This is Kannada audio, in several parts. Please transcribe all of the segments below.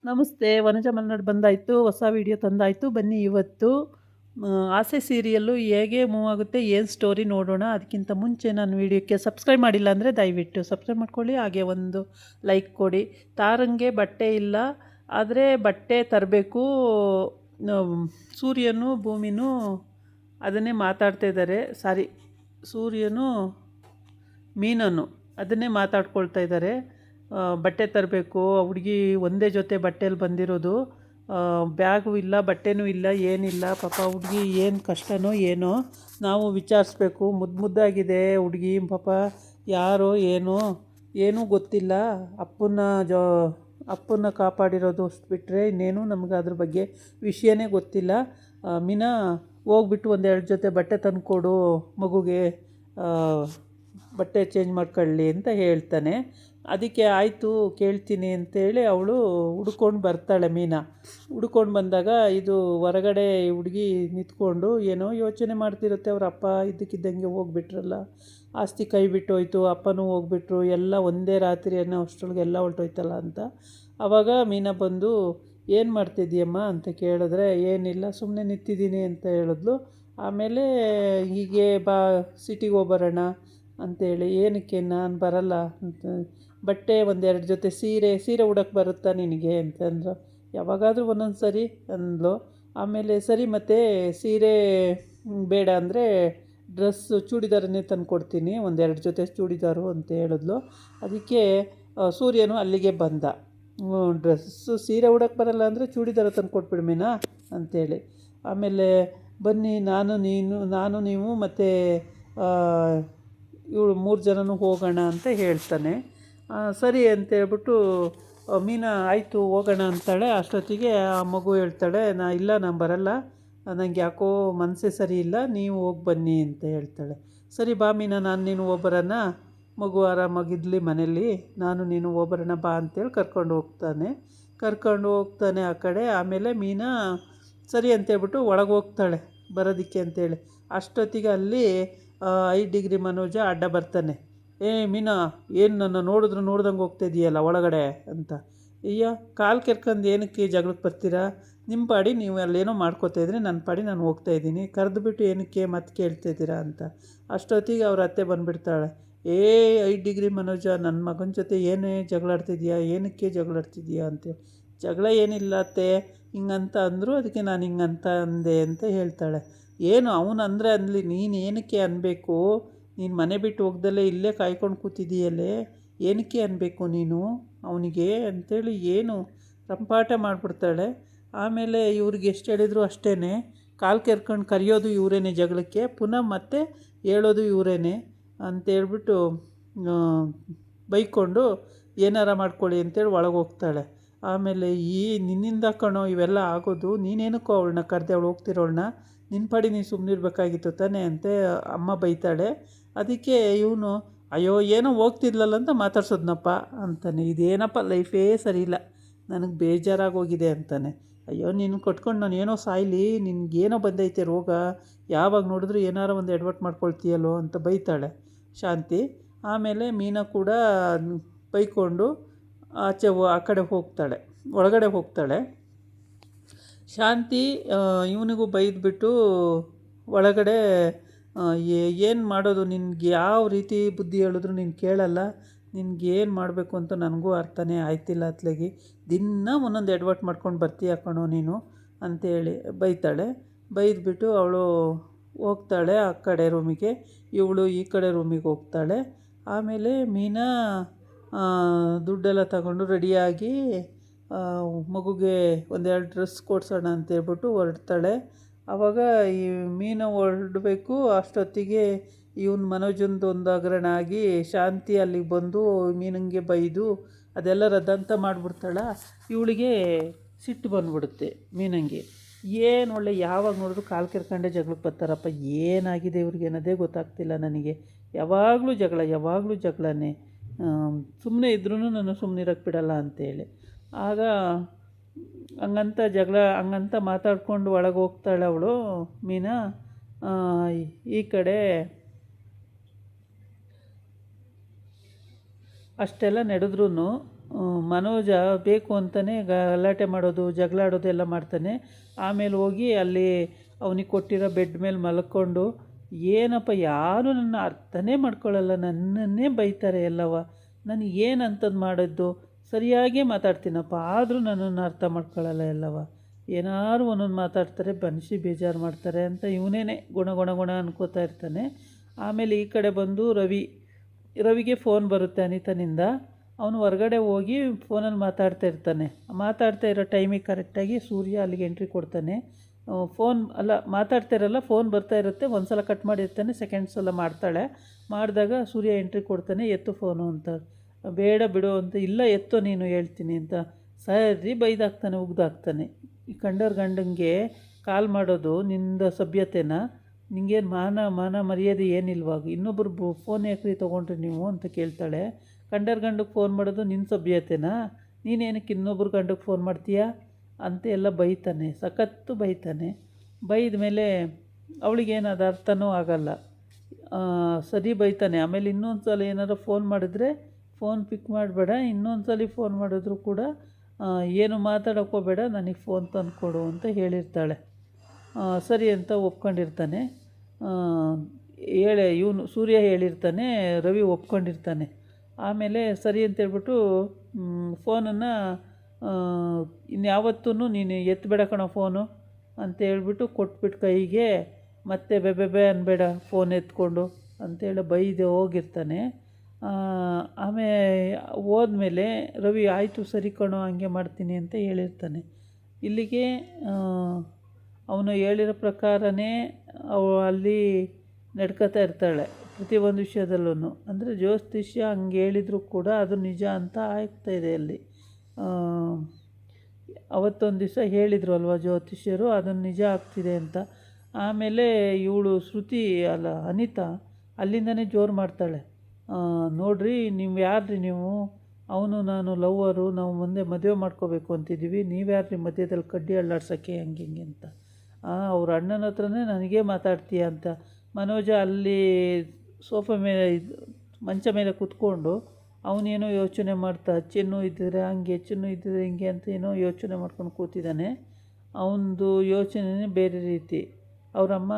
ನಮಸ್ತೆ. ವನಜಾ ಮಲೆನಾಡು ಬಂದಾಯಿತು. ಹೊಸ ವಿಡಿಯೋ ತಂದಾಯಿತು. ಬನ್ನಿ ಇವತ್ತು ಆಸೆ ಸೀರಿಯಲ್ಲು ಹೇಗೆ ಮೂವ್ ಆಗುತ್ತೆ, ಏನು ಸ್ಟೋರಿ ನೋಡೋಣ. ಅದಕ್ಕಿಂತ ಮುಂಚೆ ನಾನು ವಿಡಿಯೋಕ್ಕೆ ಸಬ್ಸ್ಕ್ರೈಬ್ ಮಾಡಿಲ್ಲ ಅಂದರೆ ದಯವಿಟ್ಟು ಸಬ್ಸ್ಕ್ರೈಬ್ ಮಾಡ್ಕೊಳ್ಳಿ. ಹಾಗೆ ಒಂದು ಲೈಕ್ ಕೊಡಿ. ತಾರಂಗೆ ಬಟ್ಟೆ ಇಲ್ಲ, ಆದರೆ ಬಟ್ಟೆ ತರಬೇಕು. ಸೂರ್ಯನು ಭೂಮಿನೂ ಅದನ್ನೇ ಮಾತಾಡ್ತಾ ಇದ್ದಾರೆ. ಸೂರ್ಯನು ಮೀನನು ಅದನ್ನೇ ಮಾತಾಡ್ಕೊಳ್ತಾ ಇದ್ದಾರೆ. ಬಟ್ಟೆ ತರಬೇಕು. ಹುಡುಗಿ ಒಂದೇ ಜೊತೆ ಬಟ್ಟೆಯಲ್ಲಿ ಬಂದಿರೋದು. ಬ್ಯಾಗು ಇಲ್ಲ, ಬಟ್ಟೆನೂ ಇಲ್ಲ, ಏನಿಲ್ಲ. ಪಾಪ ಹುಡುಗಿ ಏನು ಕಷ್ಟನೋ ಏನೋ ನಾವು ವಿಚಾರಿಸ್ಬೇಕು. ಮುದ್ದಾಗಿದೆ ಹುಡುಗಿ. ಪಾಪ ಯಾರೋ ಏನೂ ಗೊತ್ತಿಲ್ಲ. ಅಪ್ಪನ್ನ ಕಾಪಾಡಿರೋದು ಅಷ್ಟು ಬಿಟ್ಟರೆ ಇನ್ನೇನು ನಮ್ಗೆ ಅದ್ರ ಬಗ್ಗೆ ವಿಷಯನೇ ಗೊತ್ತಿಲ್ಲ. ಮೀನಾ ಹೋಗ್ಬಿಟ್ಟು ಒಂದೆರಡು ಜೊತೆ ಬಟ್ಟೆ ತಂದುಕೊಡು ಮಗುಗೆ, ಬಟ್ಟೆ ಚೇಂಜ್ ಮಾಡ್ಕೊಳ್ಳಿ ಅಂತ ಹೇಳ್ತಾನೆ. ಅದಕ್ಕೆ ಆಯಿತು ಕೇಳ್ತೀನಿ ಅಂತೇಳಿ ಅವಳು ಹುಡ್ಕೊಂಡು ಬರ್ತಾಳೆ. ಮೀನಾ ಹುಡ್ಕೊಂಡು ಬಂದಾಗ ಇದು ಹೊರಗಡೆ ಹುಡುಗಿ ನಿಂತ್ಕೊಂಡು ಏನೋ ಯೋಚನೆ ಮಾಡ್ತಿರುತ್ತೆ. ಅವ್ರ ಅಪ್ಪ ಇದ್ದಕ್ಕಿದ್ದಂಗೆ ಹೋಗ್ಬಿಟ್ರಲ್ಲ, ಆಸ್ತಿ ಕೈ ಬಿಟ್ಟೋಯ್ತು, ಅಪ್ಪನೂ ಹೋಗ್ಬಿಟ್ರು, ಎಲ್ಲ ಒಂದೇ ರಾತ್ರಿ ಅನ್ನೋ ಅಷ್ಟರೊಳಗೆ ಎಲ್ಲ ಹೊರಟೋಯ್ತಲ್ಲ ಅಂತ. ಆವಾಗ ಮೀನಾ ಬಂದು ಏನು ಮಾಡ್ತಿದ್ದೀಯಮ್ಮ ಅಂತ ಕೇಳಿದ್ರೆ, ಏನಿಲ್ಲ ಸುಮ್ಮನೆ ನಿಂತಿದ್ದೀನಿ ಅಂತ ಹೇಳಿದ್ಲು. ಆಮೇಲೆ ಹೀಗೆ ಬಾ ಸಿಟಿಗೆ ಹೋಗ್ಬರೋಣ ಅಂಥೇಳಿ. ಏನಕ್ಕೆ? ನಾನು ಬರಲ್ಲ ಅಂತ. ಬಟ್ಟೆ ಒಂದೆರಡು ಜೊತೆ ಸೀರೆ ಉಡೋಕ್ಕೆ ಬರುತ್ತಾ ನಿನಗೆ ಅಂತಂದ್ರು. ಯಾವಾಗಾದರೂ ಒಂದೊಂದು ಸರಿ ಅಂದ್ಲು. ಆಮೇಲೆ ಸರಿ ಮತ್ತೆ ಸೀರೆ ಬೇಡ ಅಂದರೆ ಚೂಡಿದಾರನ್ನೇ ತಂದು ಕೊಡ್ತೀನಿ, ಒಂದೆರಡು ಜೊತೆ ಚೂಡಿದಾರು ಅಂತ ಹೇಳಿದ್ಲು. ಅದಕ್ಕೆ ಸೂರ್ಯನು ಅಲ್ಲಿಗೆ ಬಂದ. ಸೀರೆ ಉಡೋಕ್ಕೆ ಬರಲ್ಲ ಅಂದರೆ ಚೂಡಿದಾರ ತಂದು ಕೊಟ್ಬಿಡು ಮೀನಾ ಅಂಥೇಳಿ. ಆಮೇಲೆ ಬನ್ನಿ ನಾನು ನೀವು ಮತ್ತು ಇವಳು 3 ಜನನೂ ಹೋಗೋಣ ಅಂತ ಹೇಳ್ತಾನೆ. ಸರಿ ಅಂತೇಳ್ಬಿಟ್ಟು ಮೀನಾ ಆಯಿತು ಹೋಗೋಣ ಅಂತಾಳೆ. ಅಷ್ಟೊತ್ತಿಗೆ ಆ ಮಗು ಹೇಳ್ತಾಳೆ, ನಾನು ಬರಲ್ಲ, ನನಗೆ ಯಾಕೋ ಮನಸ್ಸೇ ಸರಿ ಇಲ್ಲ, ನೀವು ಹೋಗಿ ಬನ್ನಿ ಅಂತ ಹೇಳ್ತಾಳೆ. ಸರಿ ಬಾ ಮೀನಾ, ನಾನು ನೀನು ಹೋಗ್ಬರೋಣ, ಮಗು ಆರಾಮಾಗಿದ್ಲಿ ಮನೇಲಿ, ನಾನು ನೀನು ಹೋಗ್ಬರೋಣ ಬಾ ಅಂತೇಳಿ ಕರ್ಕೊಂಡು ಹೋಗ್ತಾನೆ ಆ ಕಡೆ. ಆಮೇಲೆ ಮೀನಾ ಸರಿ ಅಂತೇಳ್ಬಿಟ್ಟು ಒಳಗೆ ಹೋಗ್ತಾಳೆ ಬರೋದಕ್ಕೆ ಅಂತೇಳಿ. ಅಷ್ಟೊತ್ತಿಗೆ ಅಲ್ಲಿ 5 ಡಿಗ್ರಿ ಮನೋಜ ಅಡ್ಡ ಬರ್ತಾನೆ. ಮೀನಾ, ಏನು ನನ್ನ ನೋಡ್ದಂಗೆ ಹೋಗ್ತಾಯಿದ್ದೀಯಲ್ಲ ಒಳಗಡೆ ಅಂತ. ಅಯ್ಯೋ, ಕಾಲು ಕೆರ್ಕೊಂಡು ಏನಕ್ಕೆ ಜಗಳಕ್ಕೆ ಬರ್ತೀರಾ? ನಿಮ್ಮ ಪಾಡಿ ನೀವು ಅಲ್ಲೇನೋ ಮಾಡ್ಕೋತಾಯಿದ್ರಿ, ನನ್ನ ಪಾಡಿ ನಾನು ಹೋಗ್ತಾಯಿದ್ದೀನಿ, ಕರೆದುಬಿಟ್ಟು ಏನಕ್ಕೆ ಮತ್ತೆ ಕೇಳ್ತಾಯಿದ್ದೀರಾ ಅಂತ. ಅಷ್ಟೊತ್ತಿಗೆ ಅವ್ರ ಅತ್ತೆ ಬಂದುಬಿಡ್ತಾಳೆ. 5 ಡಿಗ್ರಿ ಮನೋಜ, ನನ್ನ ಮಗನ ಜೊತೆ ಏನೇ ಜಗಳಾಡ್ತಿದ್ಯಾ, ಏನಕ್ಕೆ ಜಗಳಾಡ್ತಿದ್ಯಾ ಅಂತೇಳಿ. ಜಗಳ ಏನಿಲ್ಲ ಅತ್ತೆ, ಹಿಂಗಂತ ಅಂದರು, ಅದಕ್ಕೆ ನಾನು ಹಿಂಗಂತ ಅಂದೆ ಅಂತ ಹೇಳ್ತಾಳೆ. ಏನು ಅವನು ಅಂದರೆ ಅನ್ಲಿ, ನೀನು ಏನಕ್ಕೆ ಅನ್ನಬೇಕು? ನೀನು ಮನೆ ಬಿಟ್ಟು ಹೋಗ್ದಲ್ಲೇ ಇಲ್ಲೇ ಕಾಯ್ಕೊಂಡು ಕೂತಿದ್ದೀಯಲ್ಲೇ, ಏನಕ್ಕೆ ಅನ್ನಬೇಕು ನೀನು ಅವನಿಗೆ ಅಂಥೇಳಿ ಏನು ರಂಪಾಟ ಮಾಡಿಬಿಡ್ತಾಳೆ. ಆಮೇಲೆ ಇವ್ರಿಗೆ ಎಷ್ಟು ಹೇಳಿದ್ರು ಅಷ್ಟೇ, ಕಾಲು ಕೆರ್ಕೊಂಡು ಕರೆಯೋದು ಇವರೇನೆ ಜಗಳಕ್ಕೆ, ಪುನಃ ಮತ್ತೆ ಹೇಳೋದು ಇವರೇನೆ ಅಂತೇಳ್ಬಿಟ್ಟು ಬೈಕೊಂಡು ಏನಾರ ಮಾಡ್ಕೊಳ್ಳಿ ಅಂತೇಳಿ ಒಳಗೆ ಹೋಗ್ತಾಳೆ. ಆಮೇಲೆ ನಿನ್ನಿಂದ ಕಣೋ ಇವೆಲ್ಲ ಆಗೋದು, ನೀನೇನಕ್ಕೋ ಅವಳನ್ನ ಕರೆದೆ, ಅವಳು ಹೋಗ್ತಿರೋಳನ್ನ, ನಿನ್ನ ಪಾಡಿ ನೀನು ಸುಮ್ಮನಿರ್ಬೇಕಾಗಿತ್ತು ತಾನೇ ಅಂತ ಅಮ್ಮ ಬೈತಾಳೆ. ಅದಕ್ಕೆ ಇವನು ಅಯ್ಯೋ ಏನೋ ಹೋಗ್ತಿದ್ಲಲ್ಲ ಅಂತ ಮಾತಾಡ್ಸೋದ್ನಪ್ಪ ಅಂತಾನೆ. ಇದೇನಪ್ಪ ಲೈಫೇ ಸರಿ ಇಲ್ಲ, ನನಗೆ ಬೇಜಾರಾಗೋಗಿದೆ ಅಂತಾನೆ. ಅಯ್ಯೋ ನೀನು ಕಟ್ಕೊಂಡು ನಾನು ಏನೋ ಸಾಯ್ಲಿ, ನಿನಗೇನೋ ಬಂದೈತೆ ರೋಗ, ಯಾವಾಗ ನೋಡಿದ್ರು ಏನಾರ ಒಂದು ಎಡವಟ್ಟು ಮಾಡ್ಕೊಳ್ತೀಯಲ್ಲೋ ಅಂತ ಬೈತಾಳೆ ಶಾಂತಿ. ಆಮೇಲೆ ಮೀನಾ ಕೂಡ ಬೈಕೊಂಡು ಆ ಕಡೆ ಹೋಗ್ತಾಳೆ, ಒಳಗಡೆ ಹೋಗ್ತಾಳೆ. ಶಾಂತಿ ಇವನಿಗೂ ಬೈದ್ಬಿಟ್ಟು ಒಳಗಡೆ ಏನು ಮಾಡೋದು, ನಿನ್ಗೆ ಯಾವ ರೀತಿ ಬುದ್ಧಿ ಹೇಳಿದ್ರು ನೀನು ಕೇಳಲ್ಲ, ನಿನ್ಗೇನು ಮಾಡಬೇಕು ಅಂತ ನನಗೂ ಅರ್ಥನೇ ಆಯ್ತಿಲ್ಲ ಅತ್ಲಾಗಿ, ದಿನ ಒಂದೊಂದು ಎಡವಟ್ಟು ಮಾಡ್ಕೊಂಡು ಬರ್ತೀಯ ಕಣೋ ನೀನು ಅಂತೇಳಿ ಬೈತಾಳೆ. ಬೈದ್ಬಿಟ್ಟು ಅವಳು ಹೋಗ್ತಾಳೆ ಆ ಕಡೆ ರೂಮಿಗೆ, ಇವಳು ಈ ಕಡೆ ರೂಮಿಗೆ ಹೋಗ್ತಾಳೆ. ಆಮೇಲೆ ಮೀನಾ ದುಡ್ಡೆಲ್ಲ ತಗೊಂಡು ರೆಡಿಯಾಗಿ ಮಗುಗೆ ಒಂದೆರಡು ಡ್ರೆಸ್ ಕೊಡ್ಸೋಣ ಅಂತೇಳ್ಬಿಟ್ಟು ಹೊರಡ್ತಾಳೆ. ಆವಾಗ ಈ ಮೀನಾ ಹೊರಡಬೇಕು. ಅಷ್ಟೊತ್ತಿಗೆ ಇವನು ಮನೋಜಂದು ಒಂದು ಹಗರಣ ಆಗಿ ಶಾಂತಿ ಅಲ್ಲಿಗೆ ಬಂದು ಮೀನಂಗೆ ಬೈದು ಅದೆಲ್ಲ ರದ್ದಂತ ಮಾಡಿಬಿಡ್ತಾಳ. ಇವಳಿಗೆ ಸಿಟ್ಟು ಬಂದ್ಬಿಡುತ್ತೆ ಮೀನಂಗೆ. ಏನು ಒಳ್ಳೆ ಯಾವಾಗ ನೋಡಿದ್ರು ಕಾಲು ಕೆರ್ಕೊಂಡೇ ಜಗಳಕ್ಕೆ ಬರ್ತಾರಪ್ಪ, ಏನಾಗಿದೆ ಇವ್ರಿಗೆ ಅನ್ನೋದೇ ಗೊತ್ತಾಗ್ತಿಲ್ಲ ನನಗೆ. ಯಾವಾಗಲೂ ಜಗಳನೇ, ಸುಮ್ಮನೆ ಇದ್ರೂ ನಾನು ಸುಮ್ಮನಿರಕ್ಕೆ ಬಿಡಲ್ಲ ಅಂತೇಳಿ. ಆಗ ಹಂಗಂತ ಮಾತಾಡ್ಕೊಂಡು ಒಳಗೆ ಹೋಗ್ತಾಳೆ ಅವಳು ಮೀನಾ. ಈ ಕಡೆ ಅಷ್ಟೆಲ್ಲ ನಡೆದ್ರೂ ಮನೋಜ ಬೇಕು ಅಂತಲೇ ಗಲಾಟೆ ಮಾಡೋದು ಜಗಳಾಡೋದು ಎಲ್ಲ ಮಾಡ್ತಾನೆ. ಆಮೇಲೆ ಹೋಗಿ ಅಲ್ಲಿ ಅವನಿಗೆ ಕೊಟ್ಟಿರೋ ಬೆಡ್ ಮೇಲೆ ಮಲ್ಕೊಂಡು ಏನಪ್ಪ ಯಾರೂ ನನ್ನ ಅರ್ಥನೇ ಮಾಡ್ಕೊಳ್ಳಲ್ಲ, ನನ್ನನ್ನೇ ಬೈತಾರೆ ಎಲ್ಲವ. ನನಗೆ ಏನು ಅಂಥದ್ದು ಮಾಡಿದ್ದು, ಸರಿಯಾಗೇ ಮಾತಾಡ್ತೀನಪ್ಪ, ಆದರೂ ನನ್ನನ್ನು ಅರ್ಥ ಮಾಡ್ಕೊಳ್ಳಲ್ಲ ಎಲ್ಲವ. ಏನಾದ್ರು ಒಂದೊಂದು ಮಾತಾಡ್ತಾರೆ, ಬನ್ನಿಸಿ ಬೇಜಾರು ಮಾಡ್ತಾರೆ ಅಂತ ಇವನೇನೆ ಗುಣ ಗುಣ ಗುಣ ಅನ್ಕೋತಾ ಇರ್ತಾನೆ. ಆಮೇಲೆ ಈ ಕಡೆ ಬಂದು ರವಿಗೆ ಫೋನ್ ಬರುತ್ತೆ ಅನಿತನಿಂದ. ಅವನು ಹೊರಗಡೆ ಹೋಗಿ ಫೋನಲ್ಲಿ ಮಾತಾಡ್ತಾ ಇರೋ ಟೈಮಿಗೆ ಕರೆಕ್ಟಾಗಿ ಸೂರ್ಯ ಅಲ್ಲಿಗೆ ಎಂಟ್ರಿ ಕೊಡ್ತಾನೆ. ಫೋನ್ ಅಲ್ಲ ಮಾತಾಡ್ತಾ ಇರಲ್ಲ, ಫೋನ್ ಬರ್ತಾ ಇರುತ್ತೆ. ಒಂದು ಸಲ ಕಟ್ ಮಾಡಿರ್ತಾನೆ, ಸೆಕೆಂಡ್ ಸಲ ಮಾಡ್ತಾಳೆ. ಮಾಡಿದಾಗ ಸೂರ್ಯ ಎಂಟ್ರಿ ಕೊಡ್ತಾನೆ, ಎತ್ತು ಫೋನು ಅಂತ. ಬೇಡ ಬಿಡು ಅಂತ, ಇಲ್ಲ ಎತ್ತೋ ನೀನು ಹೇಳ್ತೀನಿ ಅಂತ ಸರಿ ಬೈದಾಕ್ತಾನೆ, ಉಗ್ದಾಕ್ತಾನೆ. ಈ ಕಂಡವ್ರ ಗಂಡಂಗೆ ಕಾಲ್ ಮಾಡೋದು ನಿಂದ ಸಭ್ಯತೆನಾ? ನಿಂಗೇನು ಮಾನ ಮರ್ಯಾದೆ ಏನಿಲ್ವಾಗ? ಇನ್ನೊಬ್ರು ಫೋನ್ ಯಾಕ್ರಿ ತೊಗೊಂಡ್ರಿ ನೀವು ಅಂತ ಕೇಳ್ತಾಳೆ. ಕಂಡವ್ರ ಗಂಡಕ್ಕೆ ಫೋನ್ ಮಾಡೋದು ನಿನ್ನ ಸಭ್ಯತೆನಾ? ನೀನೇನಕ್ಕೆ ಇನ್ನೊಬ್ರು ಗಂಡಕ್ಕೆ ಫೋನ್ ಮಾಡ್ತೀಯಾ ಅಂತ ಎಲ್ಲ ಬೈತಾನೆ, ಸಖತ್ತು ಬೈತಾನೆ. ಬೈದ ಮೇಲೆ ಅವಳಿಗೇನು ಅದು ಅರ್ಥನೂ ಆಗಲ್ಲ, ಸರಿ ಬೈತಾನೆ. ಆಮೇಲೆ ಇನ್ನೊಂದು ಸಲ ಏನಾರು ಫೋನ್ ಮಾಡಿದ್ರೆ ಫೋನ್ ಪಿಕ್ ಮಾಡಬೇಡ, ಇನ್ನೊಂದು ಸಲ ಫೋನ್ ಮಾಡಿದ್ರು ಕೂಡ ಏನು ಮಾತಾಡೋಕ್ಕೋಬೇಡ, ನನಗೆ ಫೋನ್ ತಂದು ಕೊಡು ಅಂತ ಹೇಳಿರ್ತಾಳೆ. ಸರಿ ಅಂತ ಒಪ್ಕೊಂಡಿರ್ತಾನೆ. ಇವನು ಸೂರ್ಯ ಹೇಳಿರ್ತಾನೆ, ರವಿ ಒಪ್ಕೊಂಡಿರ್ತಾನೆ. ಆಮೇಲೆ ಸರಿ ಅಂತೇಳ್ಬಿಟ್ಟು ಫೋನನ್ನು ಇನ್ಯಾವತ್ತೂ ನೀನು ಎತ್ತಬೇಡ ಕಣೋ ಫೋನು ಅಂತ ಹೇಳ್ಬಿಟ್ಟು ಕೊಟ್ಬಿಟ್ಟು ಕೈಗೆ, ಮತ್ತೆ ಬೆಬೆಬೆ ಅನ್ಬೇಡ ಫೋನ್ ಎತ್ಕೊಂಡು ಅಂತೇಳಿ ಬೈದೆ ಹೋಗಿರ್ತಾನೆ. ಹೋದ್ಮೇಲೆ ರವಿ ಆಯಿತು ಸರಿ ಕಣೋ ಹಂಗೆ ಮಾಡ್ತೀನಿ ಅಂತ ಹೇಳಿರ್ತಾನೆ. ಇಲ್ಲಿಗೆ ಅವನು ಹೇಳಿರೋ ಪ್ರಕಾರನೇ ಅಲ್ಲಿ ನಡ್ಕೋತಾ ಇರ್ತಾಳೆ ಪ್ರತಿಯೊಂದು ವಿಷಯದಲ್ಲೂ. ಅಂದರೆ ಜ್ಯೋತಿಷ್ಯ ಹಂಗೆ ಹೇಳಿದರೂ ಕೂಡ ಅದು ನಿಜ ಅಂತ ಆಗ್ತಾಯಿದೆ ಅಲ್ಲಿ. ಅವತ್ತೊಂದು ದಿವಸ ಹೇಳಿದರು ಅಲ್ವ ಜ್ಯೋತಿಷ್ಯರು, ಅದನ್ನು ನಿಜ ಆಗ್ತಿದೆ ಅಂತ. ಆಮೇಲೆ ಇವಳು ಶ್ರುತಿ ಅಲ್ಲ ಅನಿತಾ ಅಲ್ಲಿಂದನೇ ಜೋರು ಮಾಡ್ತಾಳೆ, ನೋಡ್ರಿ ನೀವು ಯಾರ್ರಿ ನೀವು, ಅವನು ನಾನು ಲವ್ವರು, ನಾವು ಮುಂದೆ ಮದುವೆ ಮಾಡ್ಕೋಬೇಕು ಅಂತಿದ್ದೀವಿ, ನೀವು ಯಾರ್ರಿ ಮಧ್ಯದಲ್ಲಿ ಕಡ್ಡಿ ಅಳ್ಳಾಡ್ಸೋಕ್ಕೆ ಹಂಗೆ ಹಿಂಗೆ ಅಂತ. ಅವ್ರ ಅಣ್ಣನ ಹತ್ರನೇ ನನಗೇ ಮಾತಾಡ್ತೀಯ ಅಂತ. ಮನೋಜ ಅಲ್ಲಿ ಸೋಫಾ ಮೇಲೆ ಮಂಚ ಮೇಲೆ ಕೂತ್ಕೊಂಡು ಅವನೇನೋ ಯೋಚನೆ ಮಾಡ್ತಾ, ಚಿನ್ನು ಇದ್ದಿದ್ರೆ ಹಂಗೆ, ಚಿನ್ನು ಇದ್ದಿದ್ರೆ ಹಿಂಗೆ ಅಂತ ಏನೋ ಯೋಚನೆ ಮಾಡ್ಕೊಂಡು ಕೂತಿದ್ದಾನೆ. ಅವನದು ಯೋಚನೆಯೇ ಬೇರೆ ರೀತಿ. ಅವರಮ್ಮ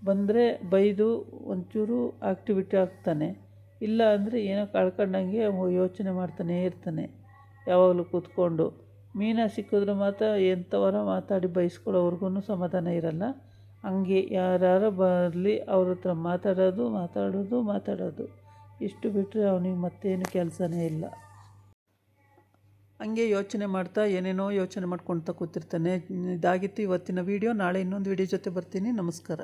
ಬಂದರೆ ಬೈದು ಒಂಚೂರು ಆ್ಯಕ್ಟಿವಿಟಿ ಆಗ್ತಾನೆ, ಇಲ್ಲ ಅಂದರೆ ಏನೋ ಕಳ್ಕೊಂಡಂಗೆ ಯೋಚನೆ ಮಾಡ್ತಾನೆ ಇರ್ತಾನೆ ಯಾವಾಗಲೂ ಕೂತ್ಕೊಂಡು. ಮೀನಾ ಸಿಕ್ಕಿದ್ರೆ ಮಾತ್ರ ಎಂಥವರ ಮಾತಾಡಿ ಬೈಸ್ಕೊಳ್ಳೋವ್ರಿಗೂ ಸಮಾಧಾನ ಇರಲ್ಲ. ಹಂಗೆ ಯಾರು ಬರಲಿ ಅವ್ರ ಹತ್ರ ಮಾತಾಡೋದು ಇಷ್ಟು ಬಿಟ್ಟರೆ ಅವನಿಗೆ ಮತ್ತೇನು ಕೆಲಸನೇ ಇಲ್ಲ. ಹಂಗೆ ಯೋಚನೆ ಮಾಡ್ತಾ ಏನೇನೋ ಯೋಚನೆ ಮಾಡ್ಕೊಳ್ತಾ ಕೂತಿರ್ತಾನೆ. ಇದಾಗಿತ್ತು ಇವತ್ತಿನ ವೀಡಿಯೋ. ನಾಳೆ ಇನ್ನೊಂದು ವೀಡಿಯೋ ಜೊತೆ ಬರ್ತೀನಿ. ನಮಸ್ಕಾರ.